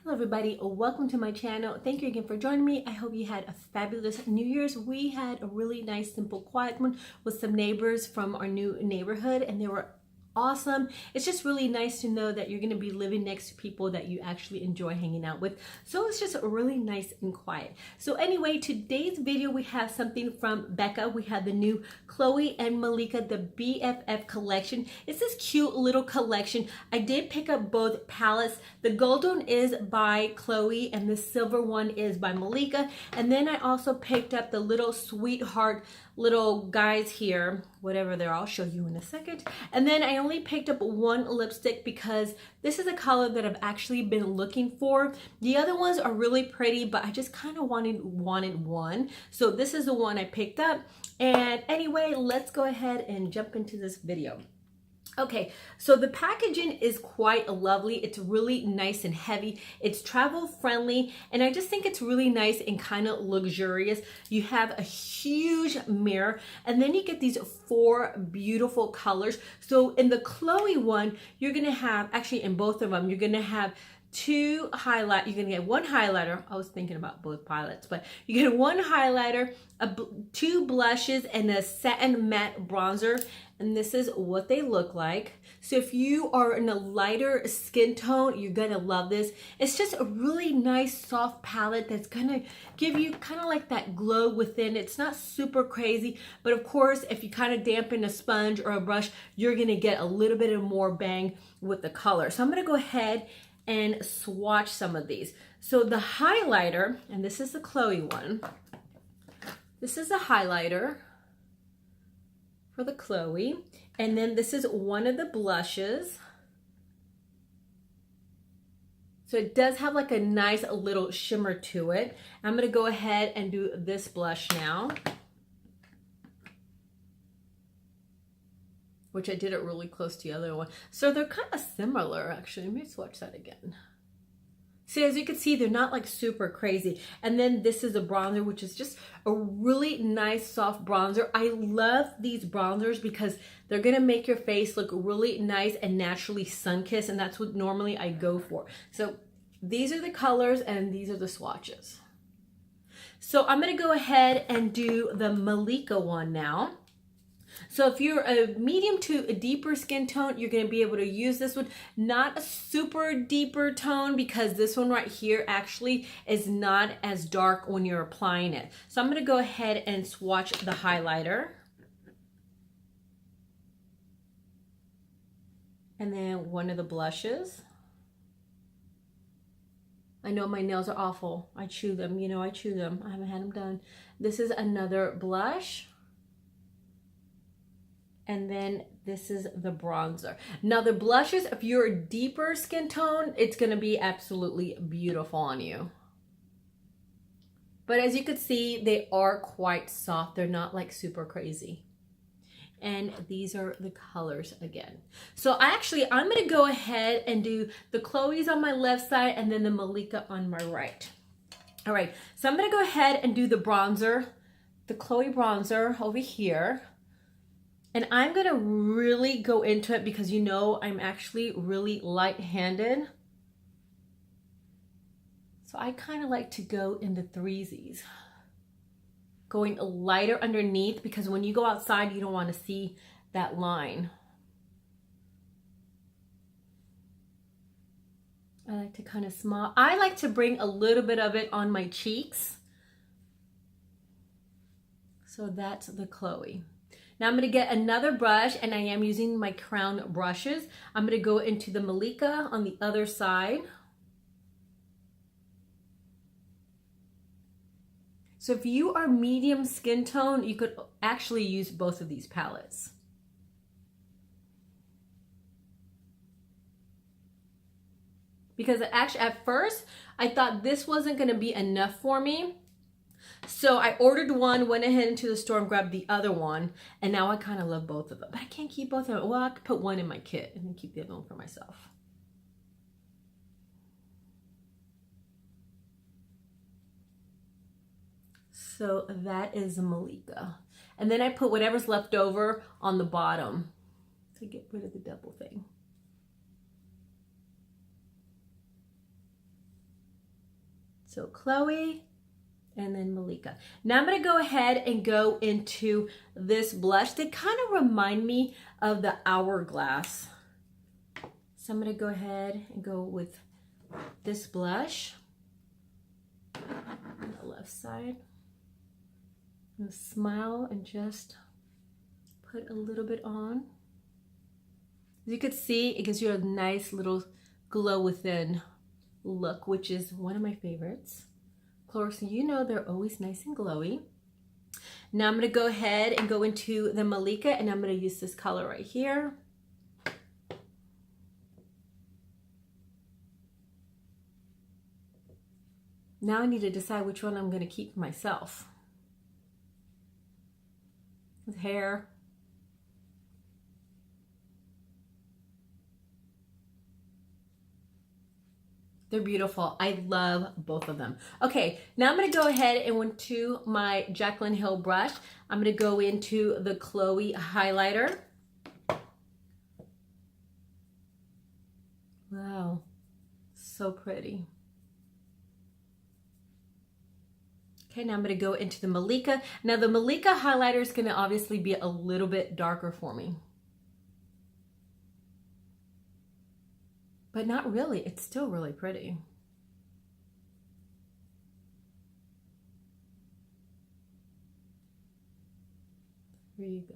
Hello everybody, welcome to my channel. Thank you again for joining me. I hope you had a fabulous New Year's. We had a really nice, simple, quiet one with some neighbors from our new neighborhood, and they were awesome. It's just really nice to know that you're going to be living next to people that you actually enjoy hanging out with. So it's just really nice and quiet. So anyway, today's video we have something from BECCA. We have the new Chloe and Malika, the BFF collection. It's this cute little collection. I did pick up both palettes. The gold one is by Chloe and the silver one is by Malika. And then I also picked up the little sweetheart little guys here, whatever they're, I'll show you in a second. And then I only picked up one lipstick because this is a color that I've actually been looking for. The other ones are really pretty, but I just kind of wanted one. So this is the one I picked up. And anyway, let's go ahead and jump into this video. Okay, so the packaging is quite lovely. It's really nice and heavy. It's travel friendly, and I just think it's really nice and kind of luxurious. You have a huge mirror, and then you get these 4 beautiful colors. So in the Chloe one, you're gonna have, actually in both of them, you're gonna have 2 highlight. You're gonna get 1 highlighter. I was thinking about both palettes, but you get 1 highlighter, 2 blushes, and a satin matte bronzer. And this is what they look like. So if you are in a lighter skin tone, you're gonna love this. It's just a really nice soft palette that's gonna give you kind of like that glow within. It's not super crazy, but of course, if you kind of dampen a sponge or a brush, you're gonna get a little bit of more bang with the color. So I'm gonna go ahead and swatch some of these. So the highlighter, and this is the Chloe one. This is a highlighter for the Chloe, and then this is one of the blushes. So it does have like a nice little shimmer to it. I'm gonna go ahead and do this blush now, which I did it really close to the other one. So they're kind of similar actually. Let me swatch that again. See, as you can see, they're not like super crazy. And then this is a bronzer, which is just a really nice soft bronzer. I love these bronzers because they're gonna make your face look really nice and naturally sun-kissed, and that's what normally I go for. So these are the colors and these are the swatches. So I'm gonna go ahead and do the Malika one now. So if you're a medium to a deeper skin tone, you're going to be able to use this one. Not a super deeper tone, because this one right here actually is not as dark when you're applying it. So I'm going to go ahead and swatch the highlighter. And then one of the blushes. I know my nails are awful. I chew them, you know, I chew them. I haven't had them done. This is another blush. And then this is the bronzer. Now the blushes, if you're a deeper skin tone, it's gonna be absolutely beautiful on you. But as you can see, they are quite soft. They're not like super crazy. And these are the colors again. So I'm gonna go ahead and do the Chloe's on my left side and then the Malika on my right. All right, so I'm gonna go ahead and do the bronzer, the Chloe bronzer over here. And I'm gonna really go into it because you know I'm actually really light-handed. So I kind of like to go in the threesies. Going lighter underneath because when you go outside, you don't want to see that line. I like to kind of smile. I like to bring a little bit of it on my cheeks. So that's the Chloe. Now I'm going to get another brush, and I am using my crown brushes. I'm going to go into the Malika on the other side. So if you are medium skin tone, you could actually use both of these palettes. Because actually at first, I thought this wasn't going to be enough for me. So I ordered one, went ahead into the store and grabbed the other one, and now I kind of love both of them. But I can't keep both of them. Well, I could put one in my kit and then keep the other one for myself. So that is Malika. And then I put whatever's left over on the bottom to get rid of the double thing. So Chloe and then Malika. Now I'm going to go ahead and go into this blush. They kind of remind me of the Hourglass. So I'm going to go ahead and go with this blush on the left side. I'm going to smile and just put a little bit on. As you can see, it gives you a nice little glow within look, which is one of my favorites. Of course, you know they're always nice and glowy. Now I'm going to go ahead and go into the Malika, and I'm going to use this color right here. Now I need to decide which one I'm going to keep for myself. With hair. They're beautiful. I love both of them. Okay, now I'm going to go ahead and into my Jaclyn Hill brush. I'm going to go into the Chloe highlighter. Wow, so pretty. Okay, now I'm going to go into the Malika. Now the Malika highlighter is going to obviously be a little bit darker for me. But not really, it's still really pretty. There you go.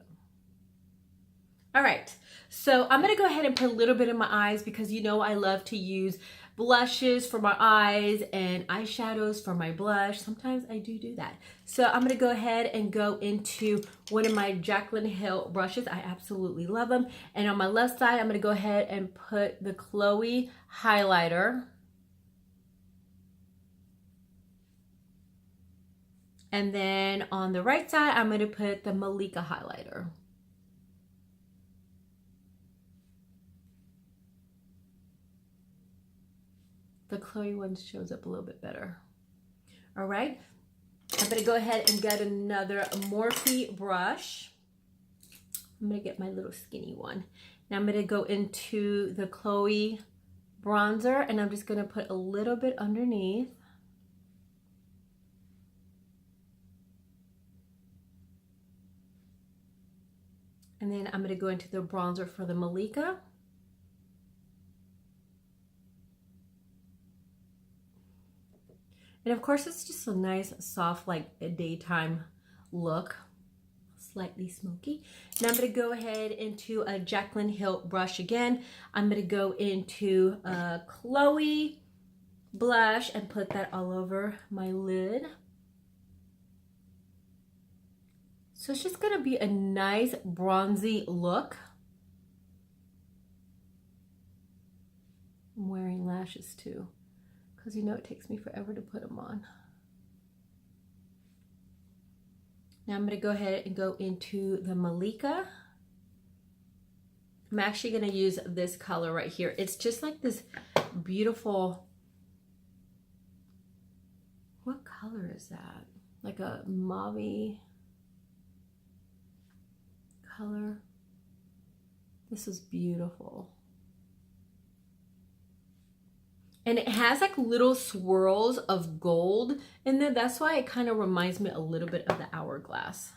All right, so I'm gonna go ahead and put a little bit in my eyes because you know I love to use blushes for my eyes and eyeshadows for my blush. Sometimes I do that. So I'm gonna go ahead and go into one of my Jaclyn Hill brushes. I absolutely love them. And on my left side, I'm gonna go ahead and put the Chloe highlighter. And then on the right side, I'm gonna put the Malika highlighter. The Chloe one shows up a little bit better. All right, I'm gonna go ahead and get another Morphe brush. I'm gonna get my little skinny one. Now I'm gonna go into the Chloe bronzer and I'm just gonna put a little bit underneath. And then I'm gonna go into the bronzer for the Malika. And of course, it's just a nice, soft, like a daytime look, slightly smoky. Now I'm gonna go ahead into a Jaclyn Hill brush again. I'm gonna go into a Chloe blush and put that all over my lid. So it's just gonna be a nice bronzy look. I'm wearing lashes too, because you know it takes me forever to put them on. Now I'm going to go ahead and go into the Malika. I'm actually going to use this color right here. It's just like this beautiful, what color is that? Like a mauve color. This is beautiful. And it has like little swirls of gold in there. That's why it kind of reminds me a little bit of the Hourglass.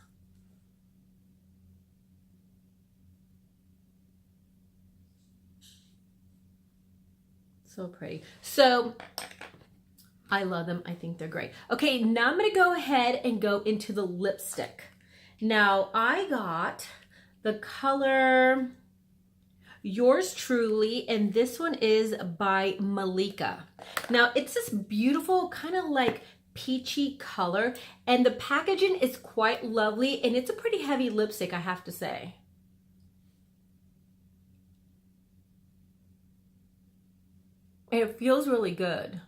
So pretty. So I love them. I think they're great. Okay, now I'm going to go ahead and go into the lipstick. Now I got the color Yours Truly, and this one is by Malika. Now it's this beautiful kind of like peachy color, and the packaging is quite lovely, and it's a pretty heavy lipstick, I have to say. And it feels really good.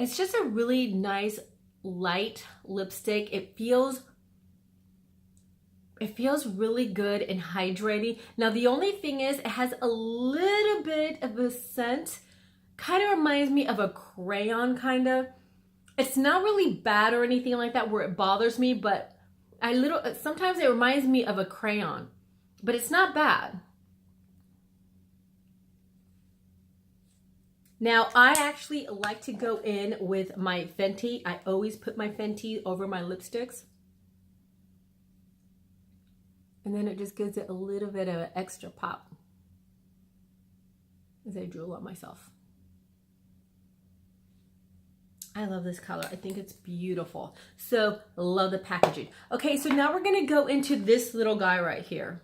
It's just a really nice light lipstick. It feels really good and hydrating. Now the only thing is it has a little bit of a scent. Kind of reminds me of a crayon kind of. It's not really bad or anything like that where it bothers me, but sometimes it reminds me of a crayon, but it's not bad. Now, I actually like to go in with my Fenty. I always put my Fenty over my lipsticks. And then it just gives it a little bit of an extra pop as I drool on myself. I love this color. I think it's beautiful. So, love the packaging. Okay, so now we're going to go into this little guy right here.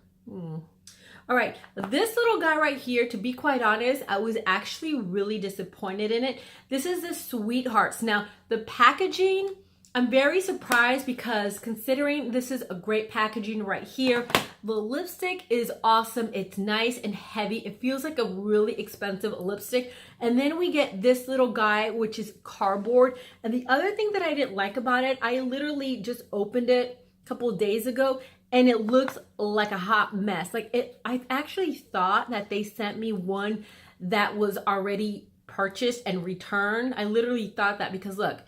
All right, this little guy right here, to be quite honest, I was actually really disappointed in it. This is the Sweethearts. Now, the packaging, I'm very surprised because considering this is a great packaging right here, the lipstick is awesome. It's nice and heavy. It feels like a really expensive lipstick. And then we get this little guy, which is cardboard. And the other thing that I didn't like about it, I literally just opened it a couple of days ago and it looks like a hot mess. I actually thought that they sent me one that was already purchased and returned. I literally thought that because look,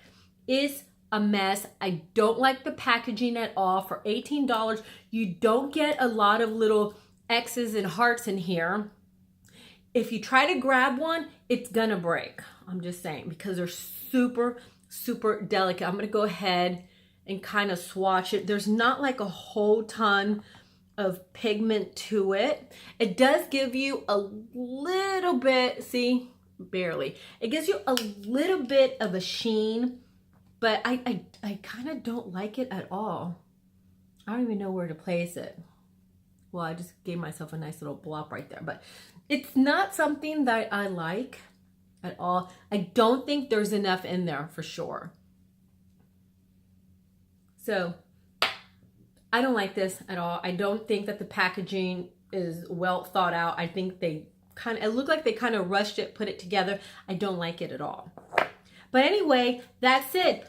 it's a mess. I don't like the packaging at all. For $18, you don't get a lot of little X's and hearts in here. If you try to grab one, it's gonna break. I'm just saying, because they're super, super delicate. I'm gonna go ahead and kind of swatch it. There's not like a whole ton of pigment to it. It does give you a little bit, see, barely. It gives you a little bit of a sheen, but I kind of don't like it at all. I don't even know where to place it. Well, I just gave myself a nice little blop right there, but it's not something that I like at all. I don't think there's enough in there for sure. So I don't like this at all. I don't think that the packaging is well thought out. I think it looked like they kind of rushed it, put it together. I don't like it at all. But anyway, that's it.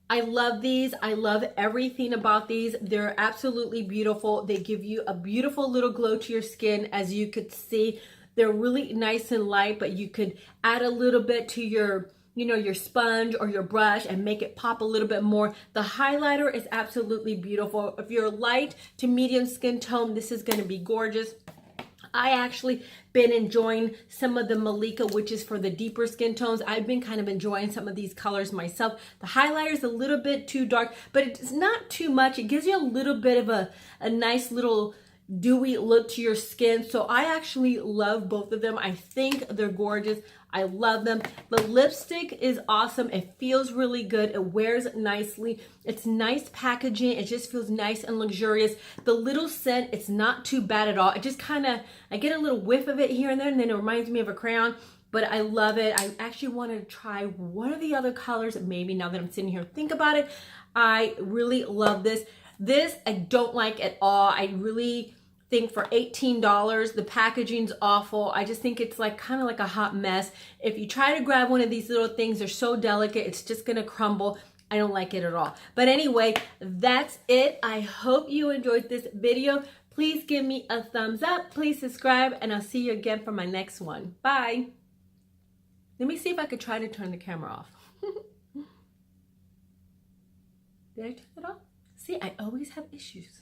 I love these. I love everything about these. They're absolutely beautiful. They give you a beautiful little glow to your skin. As you could see, they're really nice and light, but you could add a little bit to your your sponge or your brush and make it pop a little bit more. The highlighter is absolutely beautiful. If you're light to medium skin tone, this is going to be gorgeous. I actually been enjoying some of the Malika, which is for the deeper skin tones. I've been kind of enjoying some of these colors myself. The highlighter is a little bit too dark, but it's not too much. It gives you a little bit of a nice little dewy look to your skin. So I actually love both of them. I think they're gorgeous. I love them. The lipstick is awesome. It feels really good. It wears nicely. It's nice packaging. It just feels nice and luxurious. The little scent, it's not too bad at all. It just I get a little whiff of it here and there, and then it reminds me of a crayon, but I love it. I actually want to try one of the other colors, maybe now that I'm sitting here, think about it. I really love this. This I don't like at all. I really think for $18, the packaging's awful. I just think it's kind of like a hot mess. If you try to grab one of these little things, they're so delicate, it's just gonna crumble. I don't like it at all. But anyway, that's it. I hope you enjoyed this video. Please give me a thumbs up. Please subscribe, and I'll see you again for my next one. Bye. Let me see if I could try to turn the camera off. Did I turn it off? See, I always have issues.